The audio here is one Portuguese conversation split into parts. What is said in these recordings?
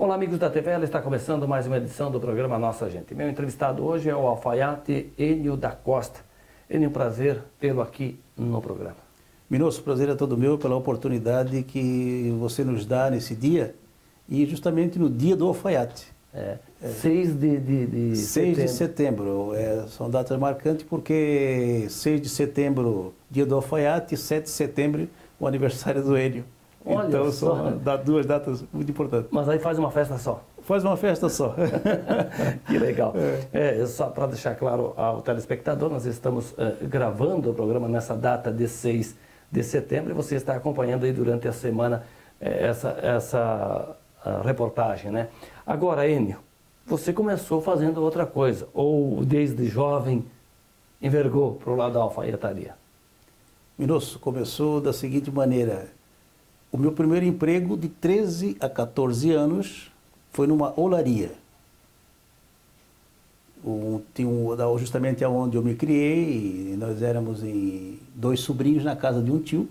Olá, amigos da TVL, está começando mais uma edição do programa Nossa Gente. Meu entrevistado hoje é o alfaiate Enio da Costa. Enio, prazer tê-lo aqui no programa. Minosso, o prazer é todo meu pela oportunidade que você nos dá nesse dia e justamente no dia do alfaiate. 6 de 6 de setembro. São datas marcantes porque 6 de setembro, dia do alfaiate, e 7 de setembro, o aniversário do Enio. Olha então só. são duas datas muito importantes. Mas aí faz uma festa só. Faz uma festa só. Que legal. Só para deixar claro ao telespectador, nós estamos gravando o programa nessa data de 6 de setembro e você está acompanhando aí durante a semana essa reportagem, né? Agora, Enio, você começou fazendo outra coisa, ou desde jovem envergou para o lado da alfaiataria? Minosso, começou da seguinte maneira. O meu primeiro emprego de 13 a 14 anos foi numa olaria. Justamente onde eu me criei, nós éramos em 2 sobrinhos na casa de um tio.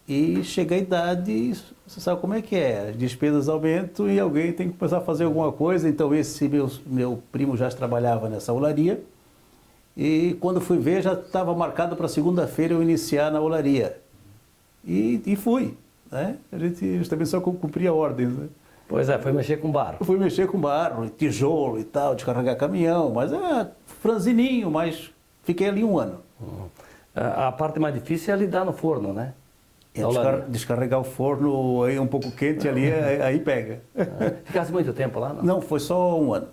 E chega a idade, você sabe como é que é, as despesas aumentam e alguém tem que começar a fazer alguma coisa. Então esse meu primo já trabalhava nessa olaria. E quando fui ver, já estava marcado para segunda-feira eu iniciar na olaria. E fui, né? A gente justamente só cumpria ordens, né? Pois é, foi mexer com barro. Eu fui mexer com barro, tijolo e tal, descarregar caminhão, mas franzininho, mas fiquei ali 1 ano. A parte mais difícil é lidar no forno, né? Descarregar o forno aí um pouco quente ali, aí pega. Ficasse muito tempo lá, não? Não, foi só 1 ano.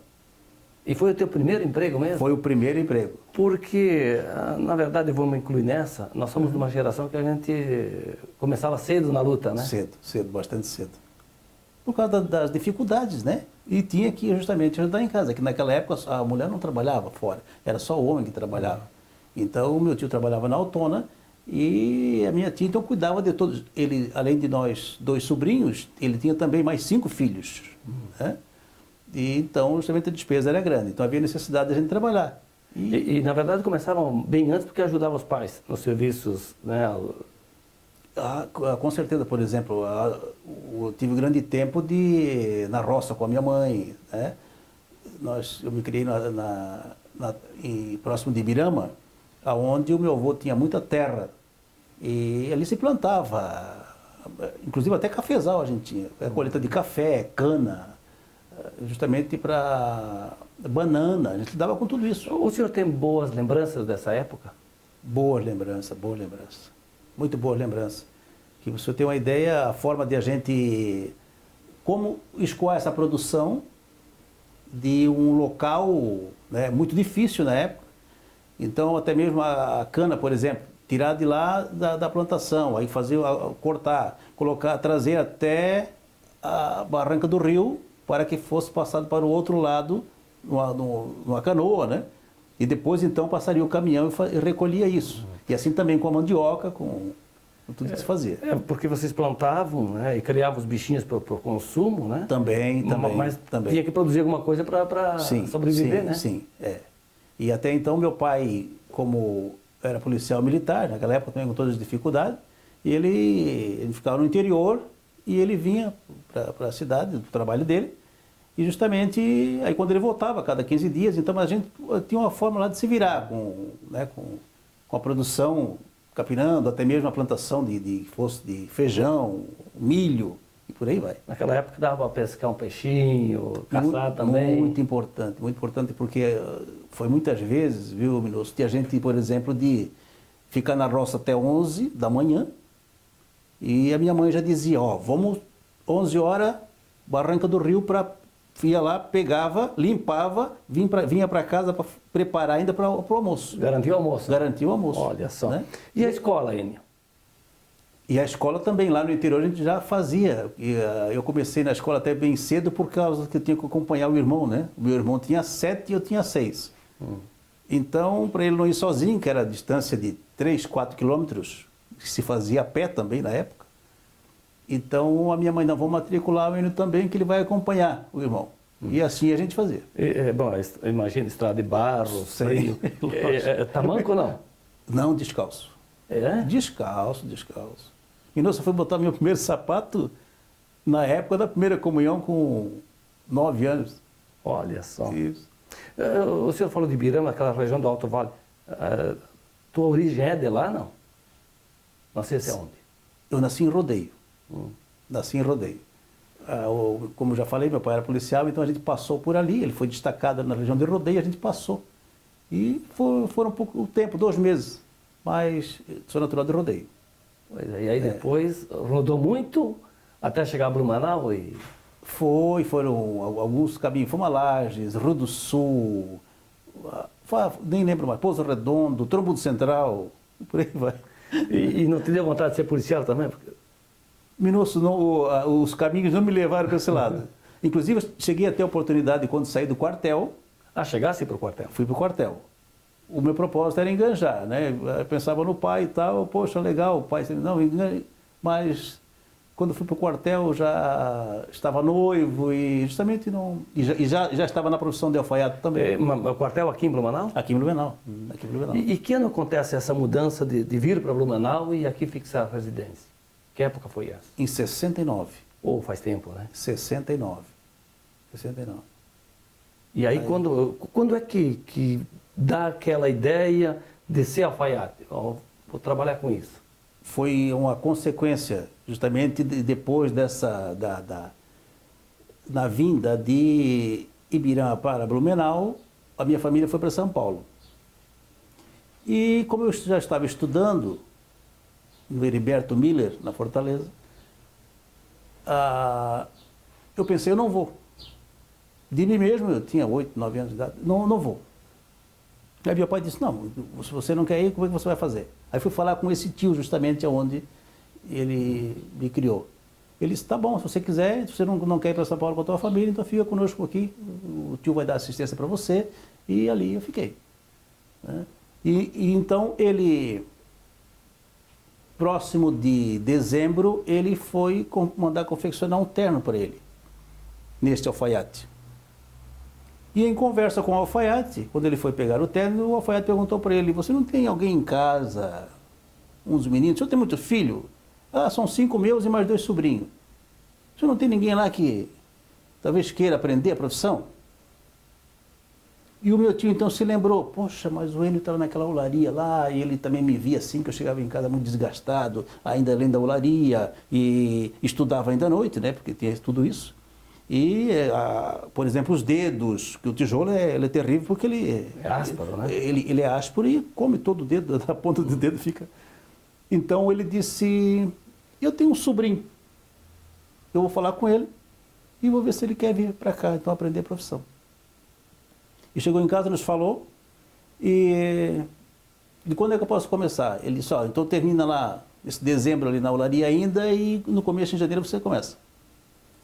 E foi o teu primeiro emprego mesmo? Foi o primeiro emprego. Porque, na verdade, vamos incluir nessa, nós somos de uma geração que a gente começava cedo na luta, né? Cedo, bastante cedo. Por causa das dificuldades, né? E tinha que justamente ajudar em casa, que naquela época a mulher não trabalhava fora, era só o homem que trabalhava. Então, o meu tio trabalhava na Autona e a minha tia então cuidava de todos. Ele, além de nós 2 sobrinhos, ele tinha também mais 5 filhos, né? E então, justamente a despesa era grande, então havia necessidade de a gente trabalhar. E na verdade começavam bem antes porque ajudavam os pais nos serviços, né? Com certeza, por exemplo, eu tive grande tempo na roça com a minha mãe, né? Eu me criei próximo de Ibirama, onde o meu avô tinha muita terra e ali se plantava, inclusive até cafezal a gente tinha, colheita de café, cana, justamente para banana, a gente lidava com tudo isso. O senhor tem boas lembranças dessa época? Boa lembrança. Muito boa lembrança. Que você tem uma ideia, a forma de a gente, como escoar essa produção de um local, né, muito difícil na época. Então, até mesmo a cana, por exemplo, tirar de lá da plantação, aí cortar, trazer até a barranca do rio, para que fosse passado para o outro lado, numa canoa, né? E depois, então, passaria o caminhão e recolhia isso. E assim também com a mandioca, com tudo que se fazia. Porque vocês plantavam, né, e criavam os bichinhos para o consumo, né? Também. Mas tinha que produzir alguma coisa para sobreviver, né? Sim. E até então, meu pai, como era policial militar, naquela época também com todas as dificuldades, ele ficava no interior e ele vinha para a cidade, do trabalho dele. E justamente, aí quando ele voltava, a cada 15 dias, então a gente tinha uma forma lá de se virar com a produção, capinando, até mesmo a plantação de feijão, milho, e por aí vai. Naquela época dava para pescar um peixinho, caçar também. Muito importante porque foi muitas vezes, viu, Minosso, que a gente, por exemplo, de ficar na roça até 11 da manhã, e a minha mãe já dizia, vamos 11 horas, Barranca do Rio, ia lá, pegava, limpava, vinha para casa para preparar ainda para o almoço. Garantiu o almoço? Garantiu o almoço. Olha só. Né? E a escola, Enio? E a escola também, lá no interior a gente já fazia. Eu comecei na escola até bem cedo por causa que eu tinha que acompanhar o irmão, né? O meu irmão tinha 7 e eu tinha 6. Então, para ele não ir sozinho, que era a distância de 3, 4 quilômetros, que se fazia a pé também na época, então a minha mãe, não, vamos matricular o Enio também, que ele vai acompanhar o irmão. E assim a gente fazia. Bom, imagina, estrada de barro, frio. Tamanco ou não? Não, descalço. É? Descalço. E nossa, foi botar meu primeiro sapato Na época da primeira comunhão, com 9 anos. Olha só. Isso. O senhor falou de Ibirama, aquela região do Alto Vale. Tua origem é de lá, não? Não sei se é onde. Eu nasci em Rodeio. Nasci em Rodeio. Como eu já falei, meu pai era policial, então a gente passou por ali. Ele foi destacado na região de Rodeio, a gente passou. E foram pouco tempo, 2 meses. Mas sou natural de Rodeio. Pois é, e aí depois rodou muito até chegar a Blumenau e... Foram alguns caminhos. Fomos a Lages, Rio do Sul, nem lembro mais, Pouso Redondo, Trombudo Central, por aí vai. E não te deu vontade de ser policial também? Minosso, os caminhos não me levaram para esse lado. Inclusive, cheguei a ter a oportunidade, quando saí do quartel... Chegasse para o quartel? Fui para o quartel. O meu propósito era enganjar, né? Eu pensava no pai e tal, poxa, legal, o pai... Não, mas quando fui para o quartel já estava noivo e justamente não... E já estava na profissão de alfaiate também. O quartel aqui em Blumenau? Aqui em Blumenau. Aqui em Blumenau. E que ano acontece essa mudança de vir para Blumenau e aqui fixar a residência? Que época foi essa? Em 69. Faz tempo, né? 69. E aí, quando é que dá aquela ideia de ser alfaiate? Vou trabalhar com isso. Foi uma consequência, justamente depois na vinda de Ibirama para Blumenau, a minha família foi para São Paulo. E como eu já estava estudando no Heriberto Miller, na Fortaleza, eu pensei, eu não vou. De mim mesmo, eu tinha 8, 9 anos de idade, não vou. Aí meu pai disse, não, se você não quer ir, como é que você vai fazer? Aí fui falar com esse tio, justamente onde ele me criou. Ele disse, tá bom, se você quiser, se você não quer ir para São Paulo com a tua família, então fica conosco aqui, o tio vai dar assistência para você, e ali eu fiquei. Né? E então ele, próximo de dezembro, ele foi mandar confeccionar um terno para ele, neste alfaiate. E em conversa com o alfaiate, quando ele foi pegar o terno, o alfaiate perguntou para ele, você não tem alguém em casa, uns meninos, o senhor tem muito filho? São 5 meus e mais 2 sobrinhos. O senhor não tem ninguém lá que talvez queira aprender a profissão? E o meu tio então se lembrou, poxa, mas o Enio estava naquela olaria lá, e ele também me via assim, que eu chegava em casa muito desgastado, ainda além da olaria, e estudava ainda à noite, né, porque tinha tudo isso. E, por exemplo, os dedos, que o tijolo ele é terrível porque ele... É áspero, né? Ele é áspero e come todo o dedo, da ponta do dedo fica... Então ele disse, eu tenho um sobrinho, eu vou falar com ele e vou ver se ele quer vir para cá, então aprender a profissão. E chegou em casa, nos falou, e quando é que eu posso começar? Ele disse, então termina lá, esse dezembro ali na olaria ainda, e no começo de janeiro você começa.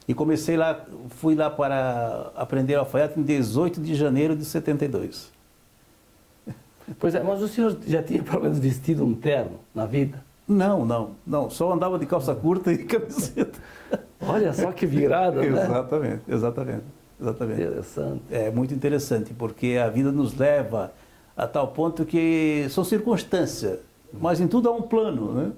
E comecei lá, fui lá para aprender alfaiate em 18 de janeiro de 72. Pois é, mas o senhor já tinha pelo menos vestido um terno na vida? Não, só andava de calça curta e camiseta. Olha só que virada, né? Exatamente. Interessante. É muito interessante, porque a vida nos leva a tal ponto que são circunstâncias, mas em tudo há um plano, né?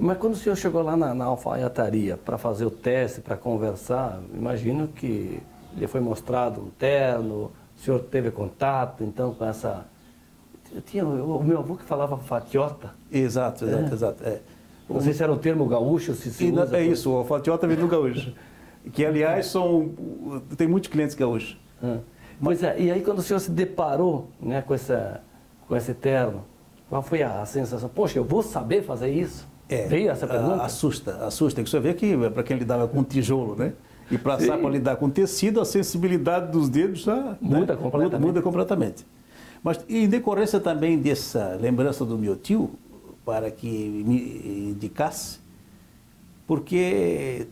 Mas quando o senhor chegou lá na alfaiataria para fazer o teste, para conversar, imagino que lhe foi mostrado um terno, o senhor teve contato, então, com essa... Tinha o meu avô que falava fatiota. Exato. Não sei se era um termo gaúcho, se usa... Isso, o fatiota vem do gaúcho. Que, aliás, tem muitos clientes gaúchos. Pois é, e aí quando o senhor se deparou, né, com esse terno, qual foi a sensação? Poxa, eu vou saber fazer isso? Veio essa pergunta? Assusta. Que você vê que para quem lidava com tijolo, né? E para lidar com tecido, a sensibilidade dos dedos já muda completamente. Mas em decorrência também dessa lembrança do meu tio, para que me indicasse, porque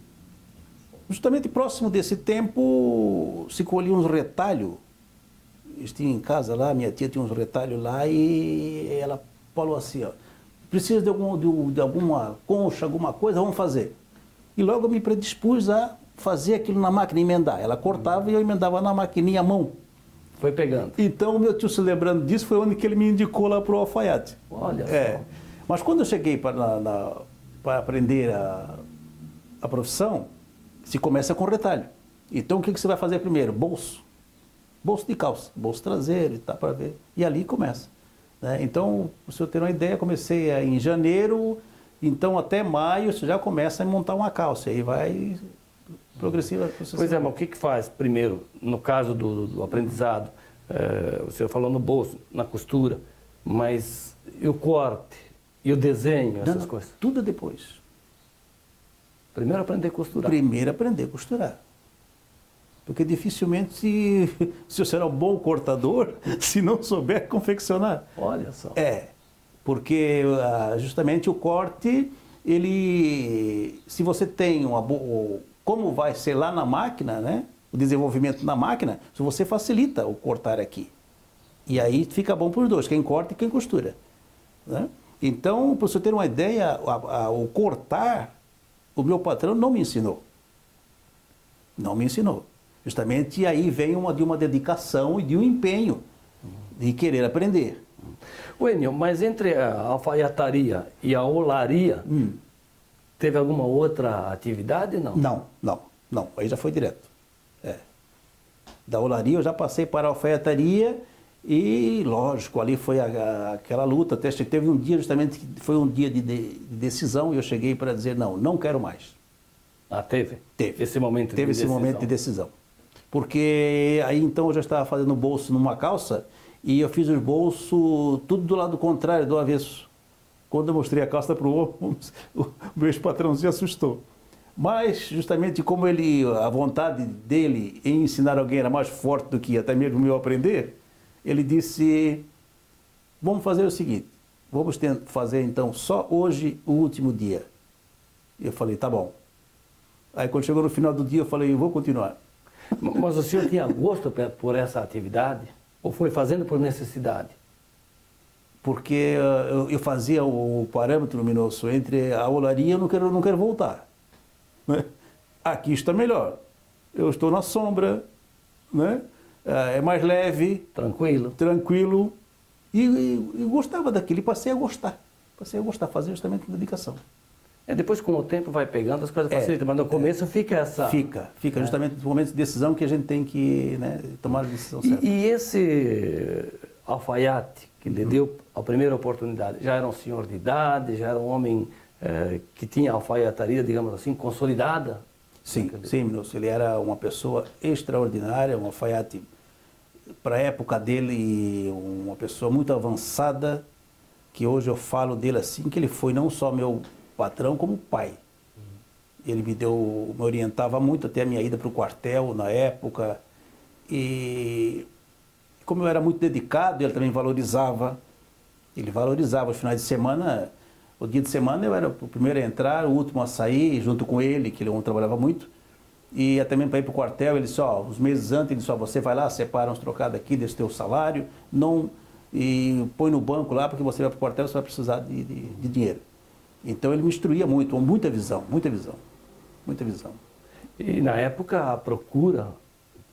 justamente próximo desse tempo se colhia uns retalhos. Eu tinha em casa lá, minha tia tinha uns retalhos lá e ela falou assim, precisa de alguma concha, alguma coisa, vamos fazer. E logo eu me predispus a fazer aquilo na máquina, emendar. Ela cortava e eu emendava na maquininha à mão. Foi pegando. Então, o meu tio, se lembrando disso, foi onde que ele me indicou lá para o alfaiate. Olha só. Mas quando eu cheguei para aprender a profissão, Se começa com retalho. Então o que você vai fazer primeiro? Bolso. Bolso de calça, bolso traseiro e tal, para ver. E ali começa. Né? Então, para você ter uma ideia, comecei em janeiro, então até maio você já começa a montar uma calça. Aí vai progressiva. Pois é, mas o que faz primeiro, no caso do aprendizado? O senhor falou no bolso, na costura, mas e o corte, e o desenho, essas coisas? Tudo depois. Primeiro aprender a costurar. Primeiro aprender a costurar. Porque dificilmente se você é um bom cortador, se não souber confeccionar. Olha só. Porque justamente o corte, se você tem como vai ser lá na máquina, né? O desenvolvimento na máquina, você facilita o cortar aqui. E aí fica bom para os dois, quem corta e quem costura. Né? Então, para você ter uma ideia, o cortar, o meu patrão não me ensinou. Não me ensinou. Justamente aí vem de uma dedicação e de um empenho de querer aprender. Enio, mas entre a alfaiataria e a olaria, teve alguma outra atividade, não? Não. Aí já foi direto. Da olaria eu já passei para a alfaiataria e, lógico, ali foi aquela luta. Até teve um dia, justamente, que foi um dia de decisão e eu cheguei para dizer, não quero mais. Teve? Teve. Esse momento de decisão. Teve esse momento de decisão. Porque aí então eu já estava fazendo bolso numa calça e eu fiz os bolsos tudo do lado contrário, do avesso. Quando eu mostrei a calça para o outro, o meu ex-patrão se assustou. Mas, justamente como a vontade dele em ensinar alguém era mais forte do que até mesmo o meu aprender, ele disse, vamos fazer o seguinte, vamos fazer então só hoje o último dia. Eu falei, tá bom. Aí quando chegou no final do dia eu falei, eu vou continuar. Mas o senhor tinha gosto por essa atividade? Ou foi fazendo por necessidade? Porque eu fazia o parâmetro luminoso entre a olaria, eu não quero voltar. Né? Aqui está melhor. Eu estou na sombra, né? É mais leve. Tranquilo. E gostava daquilo, e passei a gostar, fazer justamente com dedicação. Depois, com o tempo, vai pegando, as coisas facilitam, mas no começo fica essa... Fica justamente nos momentos de decisão que a gente tem que, né, tomar a decisão certa. E esse alfaiate que lhe deu a primeira oportunidade, já era um senhor de idade, já era um homem que tinha alfaiataria, digamos assim, consolidada? Sim, Minúcio, ele era uma pessoa extraordinária, um alfaiate, para a época dele, uma pessoa muito avançada, que hoje eu falo dele assim, que ele foi não só meu patrão, como pai. Ele me orientava muito até a minha ida para o quartel na época, e como eu era muito dedicado, ele também valorizava. Ele valorizava os finais de semana. O dia de semana eu era o primeiro a entrar, o último a sair, junto com ele, que ele trabalhava muito. E até mesmo para ir para o quartel, ele disse, os meses antes, ele disse, você vai lá, separa uns trocados aqui desse teu salário, e põe no banco lá, porque você vai para o quartel, você vai precisar de dinheiro. Então ele me instruía muito, muita visão. E na época a procura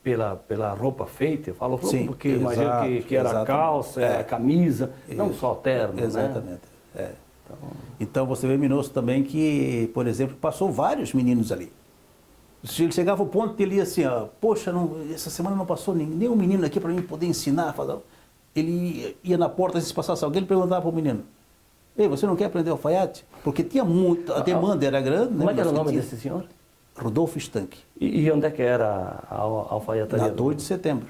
pela roupa feita, eu falo roupa porque imagino que era calça, era camisa, não só terno, exatamente. Né? Então você vê, Minoso, também que, por exemplo, passou vários meninos ali. Ele chegava ao ponto que ele ia assim, poxa, essa semana não passou nenhum menino aqui para mim poder ensinar. Ele ia na porta, se passasse alguém, ele perguntava para o menino, ei, você não quer aprender alfaiate? Porque tinha muito, a demanda era grande. Como é que era o nome desse senhor? Rodolfo Stank. E onde é que era a alfaiataria? Na 2 de setembro.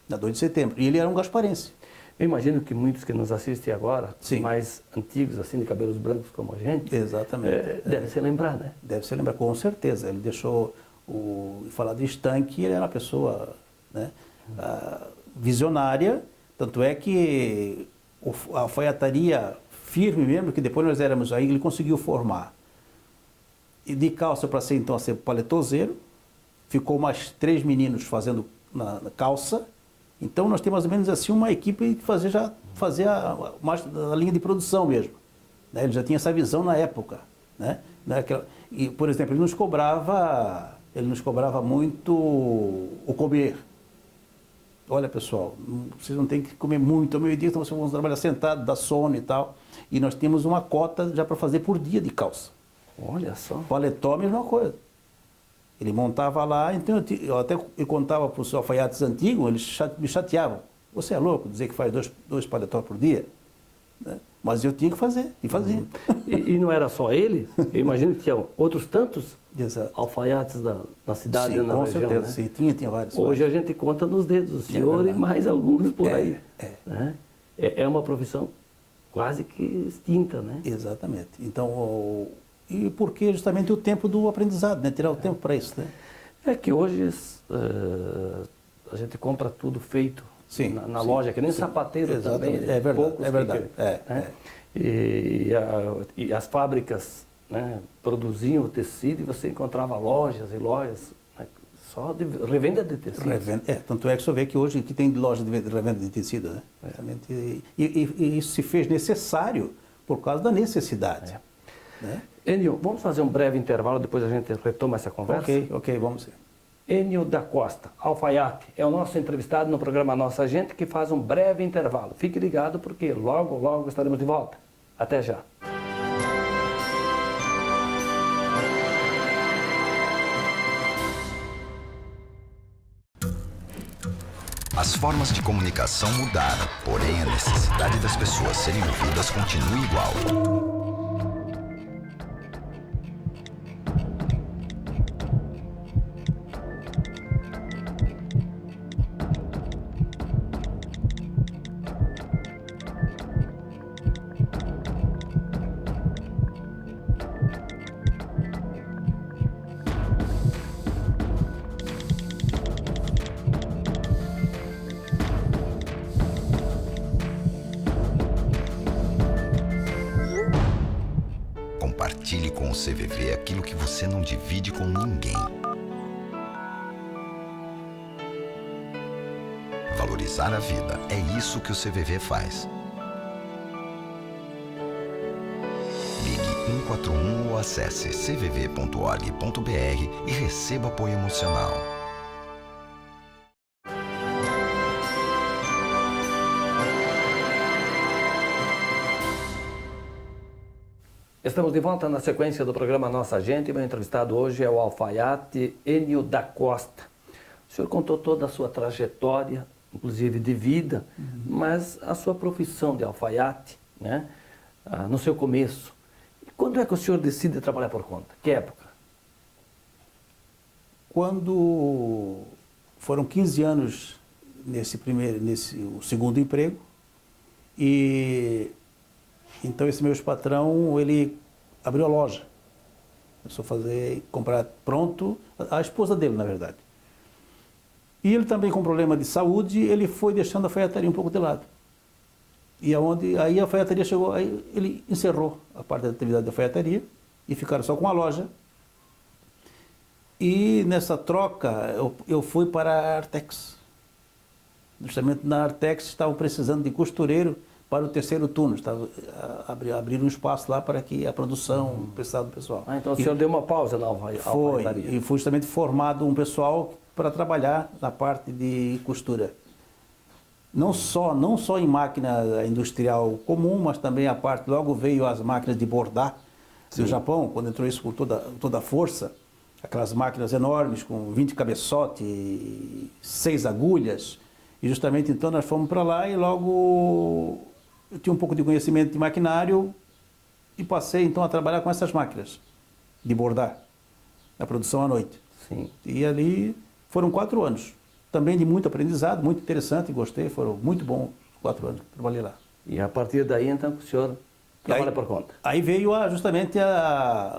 Na 2 de setembro. E ele era um gasparense. Eu imagino que muitos que nos assistem agora, Sim, mais antigos, assim, de cabelos brancos como a gente, exatamente, deve se lembrar, né? Deve se lembrar, com certeza. Ele deixou, falar de Stank, ele era uma pessoa, né, visionária, tanto é que a alfaiataria firme mesmo, que depois nós éramos aí, ele conseguiu formar. E de calça para ser, então, a ser paletoseiro, ficou mais 3 meninos fazendo na calça. Então nós temos mais ou menos assim uma equipe que fazia mais a linha de produção mesmo. Né? Ele já tinha essa visão na época. Né? E, por exemplo, ele nos cobrava muito o comer. Olha, pessoal, vocês não têm que comer muito ao meio-dia, então vocês vão trabalhar sentado, dá sono e tal. E nós temos uma cota já para fazer por dia de calça. Olha só. Paletó, a mesma coisa. Ele montava lá, então eu contava para os alfaiates antigos, eles me chateavam. Você é louco dizer que faz dois paletó por dia? Né? Mas eu tinha que fazer, e fazia. E não era só ele? Eu imagino que tinha outros tantos Exato. alfaiates na cidade e na com região. certeza, Né? sim, tinha vários. Hoje a gente conta nos dedos, o senhor e mais alguns por aí. Né? É uma profissão quase que extinta, né? Exatamente. Então, e porque justamente o tempo do aprendizado, né? Tirar o tempo para isso, né? É que hoje a gente compra tudo feito na loja, que nem sapateiro também. É verdade, é verdade. E as fábricas, né, produziam o tecido e você encontrava lojas e lojas, né, só de revenda de tecido. Tanto é que você vê que hoje que tem loja de revenda de tecido, né? E isso se fez necessário por causa da necessidade. Né? Enio, vamos fazer um breve intervalo, depois a gente retoma essa conversa? Ok, vamos ver. Enio da Costa, alfaiate, é o nosso entrevistado no programa Nossa Gente, que faz um breve intervalo. Fique ligado porque logo estaremos de volta. Até já. As formas de comunicação mudaram, porém a necessidade das pessoas serem ouvidas continua igual. Compartilhe com o CVV aquilo que você não divide com ninguém. Valorizar a vida, é isso que o CVV faz. Ligue 141 ou acesse cvv.org.br e receba apoio emocional. Estamos de volta na sequência do programa Nossa Gente. Meu entrevistado hoje é o alfaiate Enio da Costa. O senhor contou toda a sua trajetória, inclusive de vida, mas a sua profissão de alfaiate, né? No seu começo. Quando é que o senhor decide trabalhar por conta? Que época? Quando foram 15 anos nesse o segundo emprego, e então esse meu patrão, ele abriu a loja. Começou a comprar pronto, a esposa dele, na verdade. E ele também com problema de saúde, ele foi deixando a alfaiataria um pouco de lado. E aí a alfaiataria chegou, aí ele encerrou a parte da atividade da alfaiataria e ficaram só com a loja. E nessa troca eu fui para a Artex. Justamente na Artex estavam precisando de costureiro para o terceiro turno. Abriram um espaço lá para que a produção precisava do pessoal. Então o senhor deu uma pausa na alfaiataria? Foi, e foi justamente formado um pessoal para trabalhar na parte de costura. Não só em máquina industrial comum, mas também a parte, logo veio as máquinas de bordar do Japão, quando entrou isso com toda a força, aquelas máquinas enormes com 20 cabeçotes, 6 agulhas, e justamente então nós fomos para lá e logo eu tinha um pouco de conhecimento de maquinário e passei então a trabalhar com essas máquinas de bordar, na produção à noite. Sim. E ali foram 4 anos. Também de muito aprendizado, muito interessante, gostei, foram muito bons 4 anos que trabalhei lá. E a partir daí, então, o senhor trabalha por conta? Aí veio justamente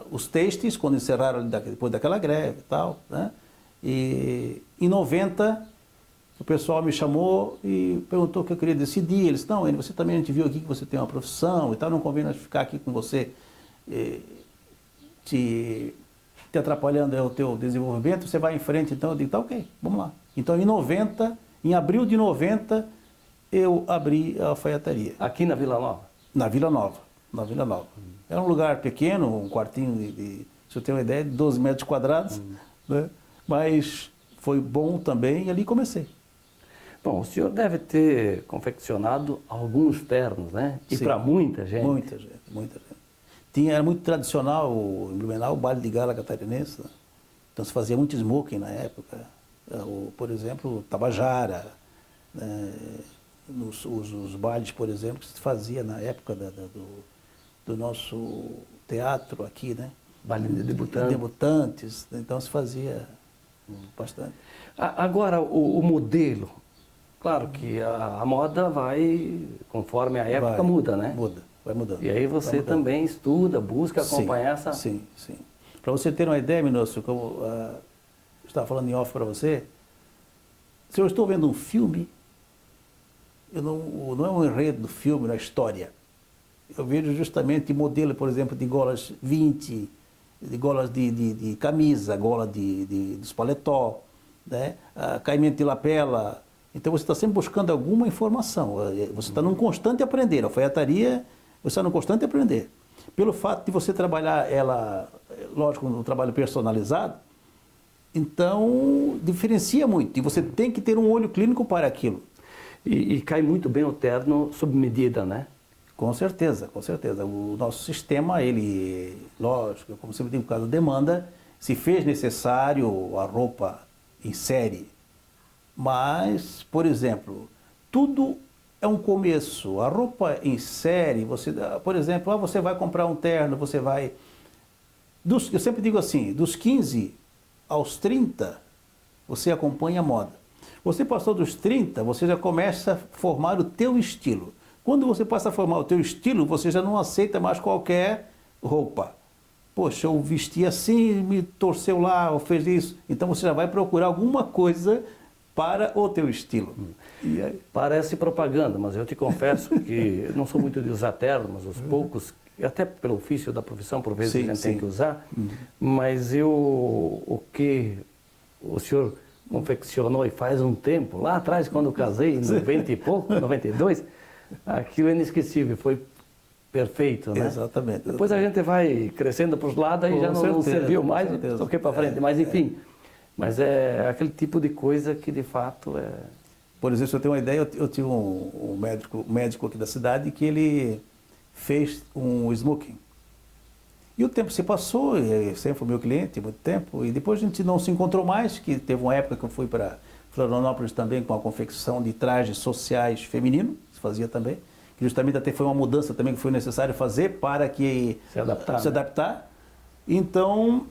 os têxteis, quando encerraram depois daquela greve e tal, né? E em 90, o pessoal me chamou e perguntou o que eu queria decidir. Eles disse, não, você também, a gente viu aqui que você tem uma profissão e tal, não convém nós ficar aqui com você te atrapalhando o teu desenvolvimento, você vai em frente, então eu digo, tá ok, vamos lá. Então em abril de 90, eu abri a alfaiataria. Aqui na Vila Nova? Na Vila Nova. Era um lugar pequeno, um quartinho se eu tenho uma ideia, de 12 metros quadrados, né? Mas foi bom também e ali comecei. Bom, o senhor deve ter confeccionado alguns ternos, né? E para muita gente. Muita gente. Era muito tradicional em Blumenau, o baile de gala catarinense, né? Então se fazia muito smoking na época. Por exemplo, o Tabajara, né? Os bailes, por exemplo, que se fazia na época do nosso teatro aqui, né? Baile de debutantes. Debutantes, então se fazia bastante. Agora, o modelo, claro que a moda vai, conforme a época, muda, né? Vai mudando. E aí você também estuda, busca acompanhar essa... Sim. Para você ter uma ideia, Minócio, como eu estava falando em off para você, se eu estou vendo um filme, não é um enredo do filme, não é história. Eu vejo justamente modelo, por exemplo, de golas 20, de golas de camisa, gola dos paletó, né? Caimento de lapela. Então você está sempre buscando alguma informação. Você está num constante aprender. A alfaiataria, você está num constante aprender. Pelo fato de você trabalhar ela, lógico, no trabalho personalizado, então diferencia muito. E você tem que ter um olho clínico para aquilo. E cai muito bem o terno sob medida, né? Com certeza, com certeza. O nosso sistema, ele, lógico, como sempre digo, por causa da demanda, se fez necessário a roupa em série. Mas, por exemplo, tudo é um começo. A roupa em série, por exemplo, você vai comprar um terno, você vai... eu sempre digo assim, dos 15 aos 30, você acompanha a moda. Você passou dos 30, você já começa a formar o teu estilo. Quando você passa a formar o teu estilo, você já não aceita mais qualquer roupa. Poxa, eu vesti assim, me torceu lá, ou fez isso. Então você já vai procurar alguma coisa para o teu estilo. E aí... Parece propaganda, mas eu te confesso que eu não sou muito de usar terno, mas os poucos, até pelo ofício da profissão, por vezes a gente tem que usar, mas o que o senhor confeccionou e faz um tempo, lá atrás, quando eu casei, em 90 e pouco, 92, aquilo é inesquecível, foi perfeito, né? Exatamente. Depois a gente vai crescendo para os lados e já não serviu mais, toquei para frente, mas enfim. Mas é aquele tipo de coisa que de fato é... Por exemplo, se eu tenho uma ideia, eu tive um médico aqui da cidade que ele fez um smoking. E o tempo se passou, ele sempre foi meu cliente, muito tempo, e depois a gente não se encontrou mais, que teve uma época que eu fui para Florianópolis também com a confecção de trajes sociais femininos, se fazia também, que justamente até foi uma mudança também que foi necessário fazer para que se adaptar. Então,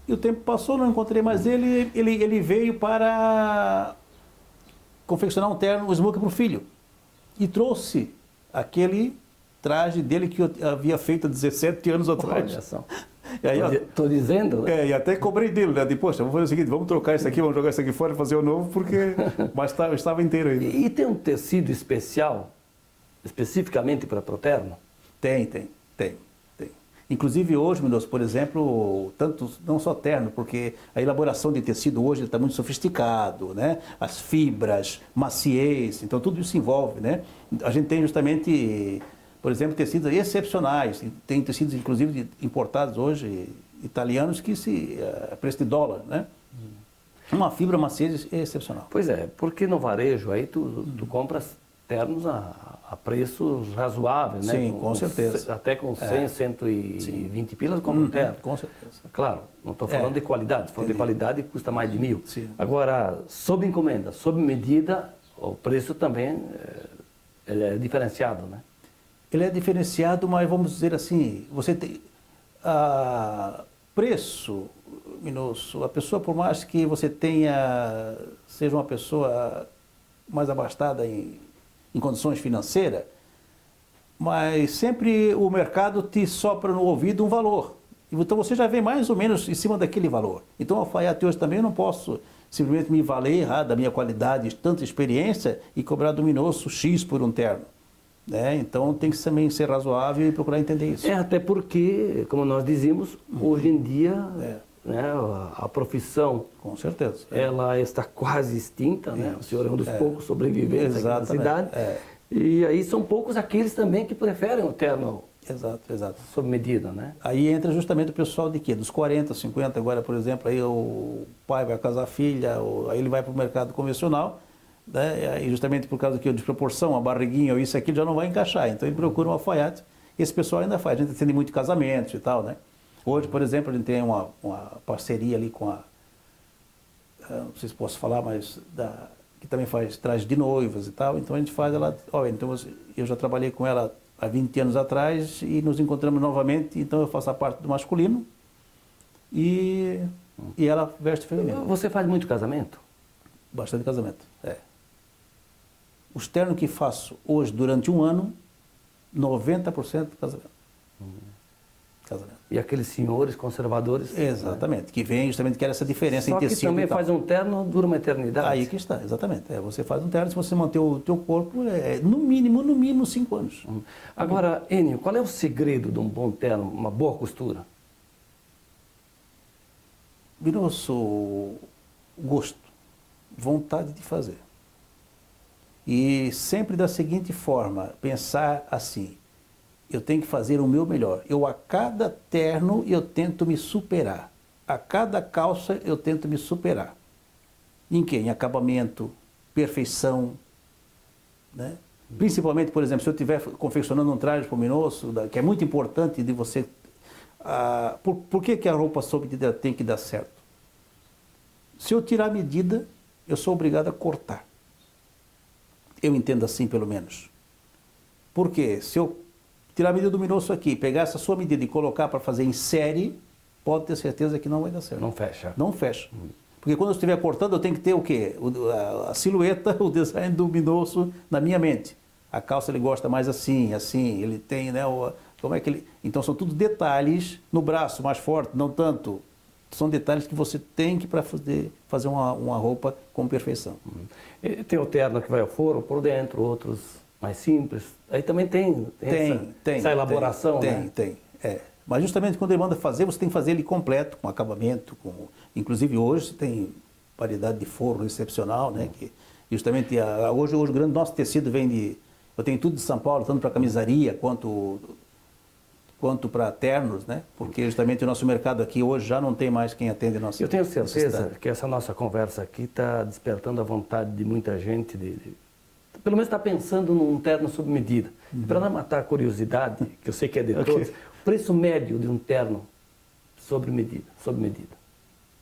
e o tempo passou, não encontrei mais ele veio para confeccionar um terno, um smoking para o filho, e trouxe aquele traje dele que eu havia feito há 17 anos atrás. Olha só. Estou dizendo, né? E até cobrei dele, né? Poxa, vamos fazer o seguinte, vamos trocar isso aqui, vamos jogar isso aqui fora e fazer o novo, porque mas estava inteiro ainda. E tem um tecido especial, especificamente para o terno? Tem. Inclusive hoje, Minócio, por exemplo, não só terno, porque a elaboração de tecido hoje está muito sofisticado, né? As fibras, maciez, então tudo isso envolve, né? A gente tem justamente, por exemplo, tecidos excepcionais, tem tecidos inclusive importados hoje, italianos, que a preço de dólar, né? Uma fibra maciez excepcional. Pois é, porque no varejo aí tu compras ternos a preços razoáveis, né? Sim, com certeza. Até com 100, 120 pilas compra um terno. Com certeza. Claro, não estou falando de qualidade, se for de qualidade custa mais de 1.000. Sim. Agora, sob encomenda, sob medida, o preço também ele é diferenciado, né? Ele é diferenciado, mas vamos dizer assim, você tem preço, Minócio, a pessoa, por mais que você seja uma pessoa mais abastada em condições financeiras, mas sempre o mercado te sopra no ouvido um valor. Então você já vem mais ou menos em cima daquele valor. Então, a alfaiate hoje também eu não posso simplesmente me valer da minha qualidade, tanta experiência e cobrar do Minócio X por um terno. Né? Então tem que também ser razoável e procurar entender isso. Até porque, como nós dizíamos, hoje em dia né, a profissão, com certeza, ela está quase extinta, né? O senhor é um dos poucos sobreviventes aqui na cidade. E aí são poucos aqueles também que preferem o terno sob medida, né? Aí entra justamente o pessoal de quê? Dos 40, 50, agora, por exemplo, aí o pai vai casar a filha, aí ele vai para o mercado convencional, né? E justamente por causa de desproporção, a barriguinha ou isso aqui já não vai encaixar. Então ele procura um alfaiate. Esse pessoal ainda faz. A gente atende muito casamentos e tal, né? Hoje, por exemplo, a gente tem uma parceria ali com não sei se posso falar, mas que também faz traje de noivas e tal. Então a gente faz ela, olha, então eu já trabalhei com ela há 20 anos atrás e nos encontramos novamente, então eu faço a parte do masculino e ela veste feminino. Você faz muito casamento? Bastante casamento, é. Os ternos que faço hoje durante um ano, 90% casamento. Casamento. E aqueles senhores conservadores? Exatamente, né? Que vem justamente quer essa diferença Só em tecido. Que também faz um terno, dura uma eternidade. Aí que está, exatamente. Você faz um terno, se você manter o teu corpo, no mínimo 5 anos. Agora, Enio, qual é o segredo de um bom terno, uma boa costura? Nosso gosto, vontade de fazer. E sempre da seguinte forma, pensar assim, eu tenho que fazer o meu melhor. A cada terno eu tento me superar. A cada calça eu tento me superar. Em quê? Em acabamento, perfeição, né? Principalmente, por exemplo, se eu estiver confeccionando um traje para o Minosso, que é muito importante de você... por que a roupa sob medida tem que dar certo? Se eu tirar a medida, eu sou obrigado a cortar. Eu entendo assim, pelo menos. Por quê? Se eu tirar a medida do Minosso aqui, pegar essa sua medida e colocar para fazer em série, pode ter certeza que não vai dar certo. Não fecha. Não fecha. Porque quando eu estiver cortando, eu tenho que ter o quê? A silhueta, o design do Minosso na minha mente. A calça ele gosta mais assim, ele tem, né? Como é que ele... Então são tudo detalhes no braço, mais forte, não tanto. São detalhes que você tem que para fazer uma roupa com perfeição. E tem o terno que vai ao forro por dentro, outros mais simples. Aí também tem essa elaboração, né? Tem. Mas justamente quando ele manda fazer, você tem que fazer ele completo, com acabamento. Inclusive hoje tem variedade de forro excepcional, né? Que justamente hoje o grande nosso tecido vem de... Eu tenho tudo de São Paulo, tanto para camisaria quanto para ternos, né? Porque justamente o nosso mercado aqui hoje já não tem mais quem atende nossa. Eu tenho certeza que essa nossa conversa aqui está despertando a vontade de muita gente pelo menos está pensando num terno sob medida. Para não matar a curiosidade, que eu sei que é de todos, o preço médio de um terno sob medida.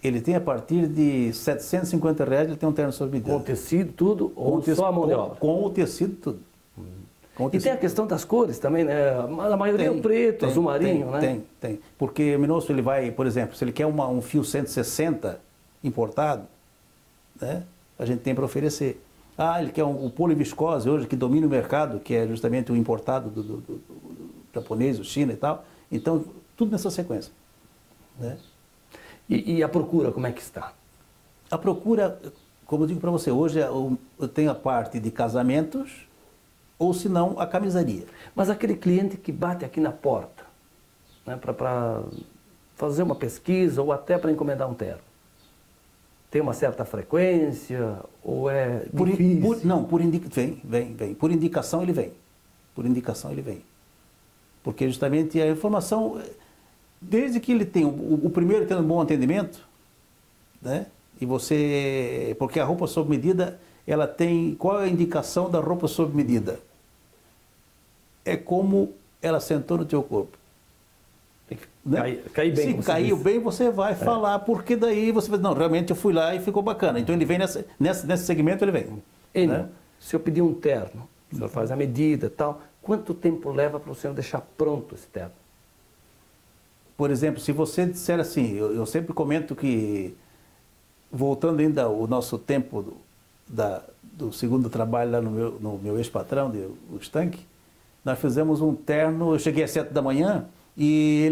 Ele tem a partir de R$750, ele tem um terno sob medida. Com tecido, tudo, ou só a mão de obra? Com o tecido, tudo. E tem a questão das cores também, né? A maioria é o preto, azul marinho, né? Tem. Porque o Minosso, ele vai, por exemplo, se ele quer um fio 160 importado, né? A gente tem para oferecer. Ele quer o poliviscose hoje, que domina o mercado, que é justamente o importado do japonês, do China e tal. Então, tudo nessa sequência. Né? E a procura, como é que está? A procura, como eu digo para você, hoje eu tenho a parte de casamentos, ou se não, a camisaria. Mas aquele cliente que bate aqui na porta, né, para fazer uma pesquisa ou até para encomendar um terno, tem uma certa frequência ou é difícil? Vem. Por indicação ele vem. Porque justamente a informação, desde que ele tem o primeiro tendo um bom atendimento, né? E você, porque a roupa sob medida, ela tem, qual é a indicação da roupa sob medida? É como ela sentou no teu corpo. Né? Cair bem. Se caiu bem, você vai falar, porque daí você vai, não, realmente eu fui lá e ficou bacana. Então ele vem nesse segmento, ele vem. Enio, né? Se eu pedir um terno, o senhor faz a medida e tal, quanto tempo leva para o senhor deixar pronto esse terno? Por exemplo, se você disser assim, eu sempre comento que, voltando ainda ao nosso tempo do segundo trabalho lá no meu ex-patrão, o Stank, nós fizemos um terno, eu cheguei às 7 da manhã, e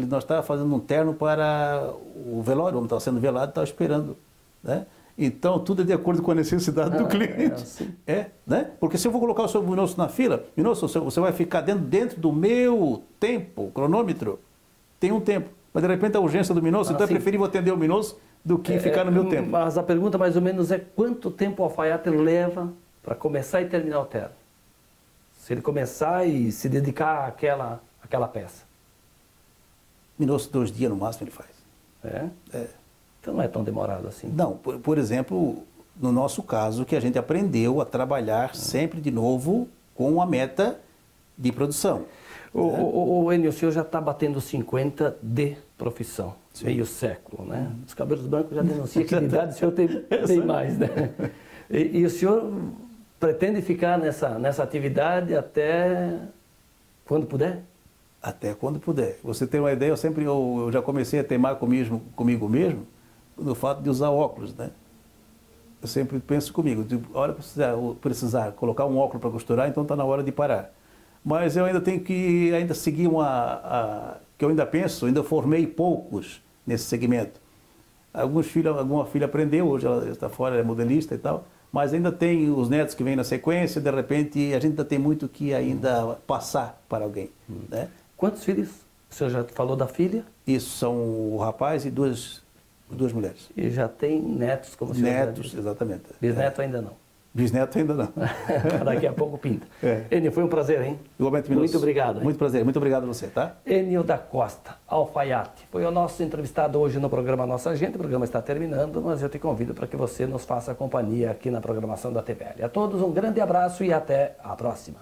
nós estávamos fazendo um terno para o velório, o homem estava sendo velado, estava esperando, né? Então, tudo é de acordo com a necessidade do cliente. Né? Porque se eu vou colocar o seu Minosso na fila, Minosso, você vai ficar dentro do meu tempo, cronômetro, tem um tempo. Mas, de repente, a urgência do Minosso, então é preferível atender o Minosso do que ficar no meu tempo. Mas a pergunta, mais ou menos, é quanto tempo o alfaiate leva para começar e terminar o terno? Se ele começar e se dedicar àquela peça. Minosso, 2 dias no máximo ele faz. Então não é tão demorado assim. Não, por exemplo, no nosso caso, que a gente aprendeu a trabalhar sempre de novo com a meta de produção. O Enio, o senhor já está batendo 50 de profissão, meio século, né? Os cabelos brancos já denunciam que de idade o senhor tem mais, né? E o senhor pretende ficar nessa atividade até quando puder? Até quando puder. Você tem uma ideia, eu já comecei a teimar comigo mesmo no fato de usar óculos, né? Eu sempre penso comigo, a hora que precisar colocar um óculos para costurar, então está na hora de parar. Mas eu ainda tenho que seguir que eu ainda penso, ainda formei poucos nesse segmento. Alguma filha aprendeu, hoje ela está fora, é modelista e tal, mas ainda tem os netos que vêm na sequência, de repente a gente ainda tem muito que ainda passar para alguém, né? Quantos filhos? O senhor já falou da filha? Isso, são o rapaz e duas mulheres. E já tem netos, como o senhor Netos, já disse. exatamente. Bisneto ainda não. Bisneto ainda não. Daqui a pouco pinta. É. Enio, foi um prazer, hein? Igualmente, Muito obrigado. Muito prazer, muito obrigado a você, tá? Enio da Costa, alfaiate, foi o nosso entrevistado hoje no programa Nossa Gente. O programa está terminando, mas eu te convido para que você nos faça companhia aqui na programação da TVL. A todos um grande abraço e até a próxima.